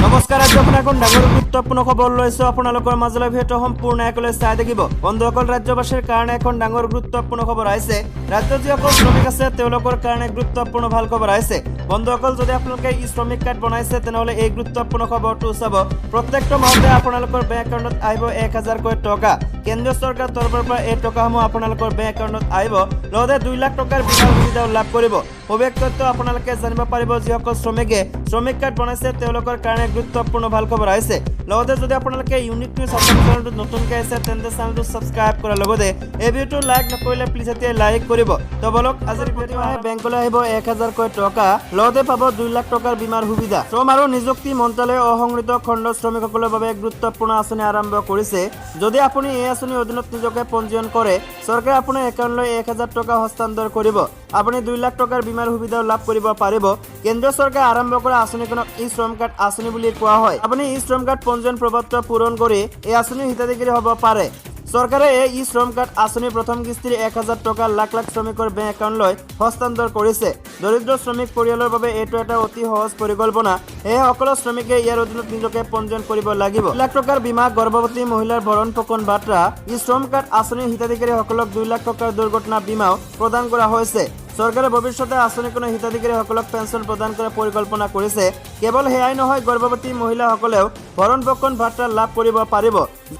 নমস্কাৰ, আজি আপোনাক এখন ডাঙৰ গুৰুত্বপূৰ্ণ খবৰ লৈছো। আপোনালোকৰ মাজলৈ ভিডিঅ'টো সম্পূৰ্ণ একলৈ চাই থাকিব। বন্ধুসকল, ৰাজ্যবাসীৰ কাৰণে এখন ডাঙৰ গুৰুত্বপূৰ্ণ খবৰ আহিছে। ৰাজ্যত যিসকল শ্ৰমিক আছে তেওঁলোকৰ কাৰণে গুৰুত্বপূৰ্ণ ভাল খবৰ আহিছে। বন্ধুসকল, যদি আপোনালোকে ই শ্ৰমিক কাৰ্ড বনাইছে তেনেহ'লে এই গুৰুত্বপূৰ্ণ খবৰটো চাব। প্ৰত্যেকটো মাহতে আপোনালোকৰ বেংক একাউণ্টত আহিব 1000কৈ টকা। কেন্দ্ৰীয় চৰকাৰৰ তৰফৰ পৰা এই টকাসমূহ আপোনালোকৰ বেংক একাউণ্টত আহিব। লগতে 2 লাখ টকাৰ বীমা সুবিধাও লাভ কৰিব। সবিশেষ তথ্য আপোনালোকে জানিব পাৰিব। যিসকল শ্ৰমিকে শ্ৰমিক কাৰ্ড বনাইছে তেওঁলোকৰ কাৰণে গুৰুত্বপূৰ্ণ ভাল খবৰ আহিছে। লগতে যদি আপোনালোকে ইউনিক নিউজ চেনেলটো নতুনকৈ আছে তেন্তে চেনেলটো ছাবস্ক্ৰাইব কৰাৰ লগতে এই ভিডিঅ'টো লাইক নকৰিলে প্লিজ এতিয়া লাইক কৰিব। তো বলক, আজিৰ প্ৰতিমাহে বেংকলৈ আহিব 1000কৈ টকা। লগতে পাব 2 লাখ টকাৰ বীমাৰ সুবিধা। শ্ৰম আৰু নিযুক্তি মন্ত্ৰালয়ে অসংগঠিত খণ্ড শ্ৰমিকসকলৰ বাবে এক গুৰুত্বপূৰ্ণ আঁচনি আৰম্ভ কৰিছে। যদি আপুনি এই আঁচনিৰ অধীনত নিজকে পঞ্জীয়ন কৰে, চৰকাৰে আপোনাৰ একাউণ্টলৈ 1000 টকা হস্তান্তৰ কৰিব। আপুনি 2 লাখ টকাৰ বীমাৰ সুবিধাও লাভ কৰিব পাৰিব। কেন্দ্ৰীয় চৰকাৰে আৰম্ভ কৰা আঁচনিখনক ই শ্ৰম কাৰ্ড আঁচনি বুলি কোৱা হয়। আপুনি ই শ্ৰম কাৰ্ড পঞ্জীয়ন প্ৰপত্ৰ পূৰণ কৰি এই আঁচনিৰ হিতাধিকাৰী হ'ব পাৰে। চৰকাৰে এই ই শ্ৰম কাৰ্ড আঁচনিৰ প্ৰথম কিস্তিৰ 1000 টকা লাখ লাখ শ্ৰমিকৰ বেংক একাউণ্টলৈ হস্তান্তৰ কৰিছে। দৰিদ্ৰ শ্ৰমিক পৰিয়ালৰ বাবে এইটো এটা অতি সহজ পৰিকল্পনা। এই সকলো শ্ৰমিকে ইয়াৰ অধীনত নিজকে পঞ্জীয়ন কৰিব লাগিব। 2 লাখ টকাৰ বীমা, গৰ্ভৱতী মহিলাৰ ভৰণ পোষণ ভাতা, ই শ্ৰম কাৰ্ড আঁচনিৰ হিতাধিকাৰীসকলক 2 লাখ টকাৰ দুৰ্ঘটনা বীমাও প্ৰদান কৰা হৈছে। চৰকাৰে ভৱিষ্যতে আঁচনিখনৰ হিতাধিকাৰীসকলক পেঞ্চন প্ৰদান কৰাৰ পৰিকল্পনা কৰিছে। কেৱল সেয়াই নহয়, গৰ্ভৱতী মহিলাসকলেও ভৰণ পোষণ ভাতা লাভ কৰিব পাৰিব।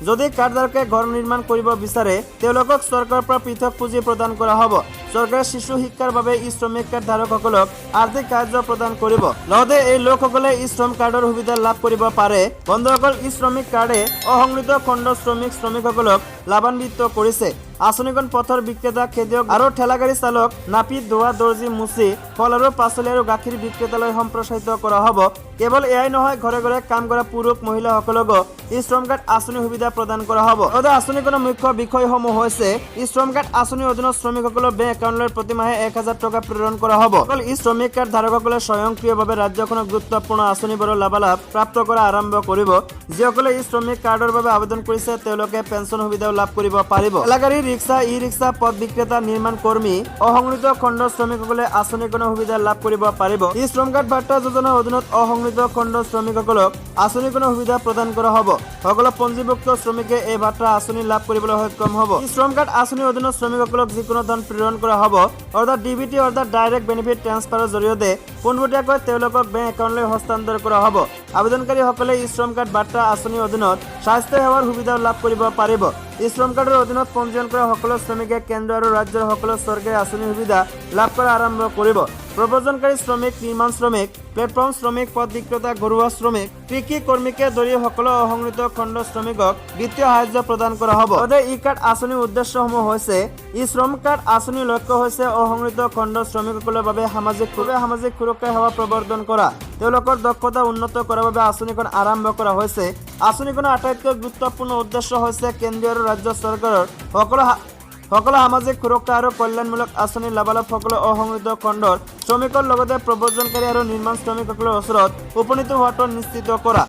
যদি কাৰ্ডধাৰকে ঘৰ নিৰ্মাণ কৰিব বিচাৰে তেওঁলোকক চৰকাৰৰ পৰা পৃথক পুঁজি প্ৰদান কৰা হ'ব। চৰকাৰে শিশু শিক্ষাৰ বাবে ই শ্ৰমিক কাৰ্ড ধাৰকসকলক আৰ্থিক সাহায্য প্ৰদান কৰিব। লগতে এই লোকসকলে ই শ্ৰম কাৰ্ডৰ সুবিধা লাভ কৰিব পাৰে। বন্ধুসকল, ই শ্ৰমিক কাৰ্ডে অসংগঠিত খণ্ড শ্ৰমিকসকলক লাভান্বিত কৰিছে। আঁচনিখন পথৰ বিক্ৰেতা, খেতিয়ক আৰু ঠেলাগাড়ী চালক, নাপিত, ধোৱা, দৰ্জী, মুচি, ফল আৰু পাচলি আৰু গাখীৰ বিক্ৰেতালৈ সম্প্ৰসাৰিত কৰা হ'ব। কেৱল এয়াই নহয়, ঘৰে ঘৰে কাম কৰা পুৰুষ মহিলাসকলকো ই শ্ৰম কাৰ্ড আঁচনিৰ সুবিধা প্ৰদান কৰা হ'ব। লগতে আঁচনিখনৰ মুখ্য বিষয়সমূহ হৈছে ই শ্ৰম কাৰ্ড আঁচনিৰ অধীনত শ্ৰমিকসকলৰ বেংক একাউণ্টলৈ প্ৰতিমাহে 1000 টকা প্ৰেৰণ কৰা হ'ব। অকল ই শ্ৰমিক কাৰ্ড ধাৰকসকলে স্বয়ংক্ৰিয়ভাৱে ৰাজ্যখনৰ গুৰুত্বপূৰ্ণ আঁচনিবোৰৰ লাভালাভ প্ৰাপ্ত কৰা আৰম্ভ কৰিব। যিসকলে ই শ্ৰমিক কাৰ্ডৰ বাবে আবেদন কৰিছে তেওঁলোকে পেঞ্চন সুবিধাও লাভ কৰিব পাৰিব। ঠেলাগাড়ী, ৰিক্সা, ই ৰিক্সা, পথ বিক্ৰেতা, নিৰ্মাণ কৰ্মী, অসংগঠিত খণ্ড শ্ৰমিকসকলে আঁচনিখনৰ সুবিধা লাভ কৰিব পাৰিব। ই শ্ৰম কাৰ্ড ভাতা যোজনাৰ অধীনত অসংগঠিত খণ্ড শ্ৰমিকসকলক আঁচনিখনৰ সুবিধা প্ৰদান কৰা হ'ব। সকলো পঞ্জীভুক্ত শ্ৰমিকে এই ভাতা আঁচনি লাভ কৰিবলৈ সক্ষম হ'ব। ই শ্ৰম কাৰ্ড আঁচনিৰ অধীনত শ্ৰমিকসকলক যিকোনো ধন প্ৰেৰণ কৰা হ'ব, অৰ্থাৎ ডিবিটি অৰ্থাৎ ডাইৰেক্ট বেনিফিট ট্ৰান্সফাৰৰ জৰিয়তে পোনপটীয়াকৈ তেওঁলোকক বেংক একাউণ্টলৈ হস্তান্তৰ কৰা হ'ব। আবেদনকাৰীসকলে ই শ্ৰম কাৰ্ড ভাতা আঁচনিৰ অধীনত স্বাস্থ্য সেৱাৰ সুবিধাও লাভ কৰিব পাৰিব। ই শ্ৰম কাৰ্ডৰ অধীনত পঞ্জীয়ন কৰা সকলো শ্ৰমিকে কেন্দ্ৰ আৰু ৰাজ্যৰ সকলো চৰকাৰী আঁচনিৰ সুবিধা লাভ কৰা আৰম্ভ কৰিব। প্ৰব্ৰজনকাৰী শ্ৰমিক, নিৰ্মাণ শ্ৰমিক, প্লেটফৰ্ম শ্ৰমিক, পথ বিক্ৰেতা, ঘৰুৱা শ্ৰমিক, কৃষি কৰ্মীকে ধৰি সকলো অসংগঠিত খণ্ড শ্ৰমিকক বিত্তীয় সাহায্য প্ৰদান কৰা হ'ব। ই কাৰ্ড আঁচনিৰ উদ্দেশ্যসমূহ হৈছে ই শ্ৰম কাৰ্ড আঁচনিৰ লক্ষ্য হৈছে অসংগঠিত খণ্ড শ্ৰমিকসকলৰ বাবে সামাজিক সুৰক্ষা সেৱা প্ৰৱৰ্তন কৰা। তেওঁলোকৰ দক্ষতা উন্নত কৰাৰ বাবে আঁচনিখন আৰম্ভ কৰা হৈছে। আঁচনিখনৰ আটাইতকৈ গুৰুত্বপূৰ্ণ উদ্দেশ্য হৈছে কেন্দ্ৰীয় আৰু ৰাজ্য চৰকাৰৰ সকলো সামাজিক সুৰক্ষা আৰু কল্যাণমূলক আঁচনিৰ লাভালাভ সকলো অসংগঠিত খণ্ডৰ শ্ৰমিকৰ লগতে প্ৰব্ৰজনকাৰী আৰু নিৰ্মাণ শ্ৰমিকসকলৰ ওচৰত উপনীত হোৱাটো নিশ্চিত কৰা।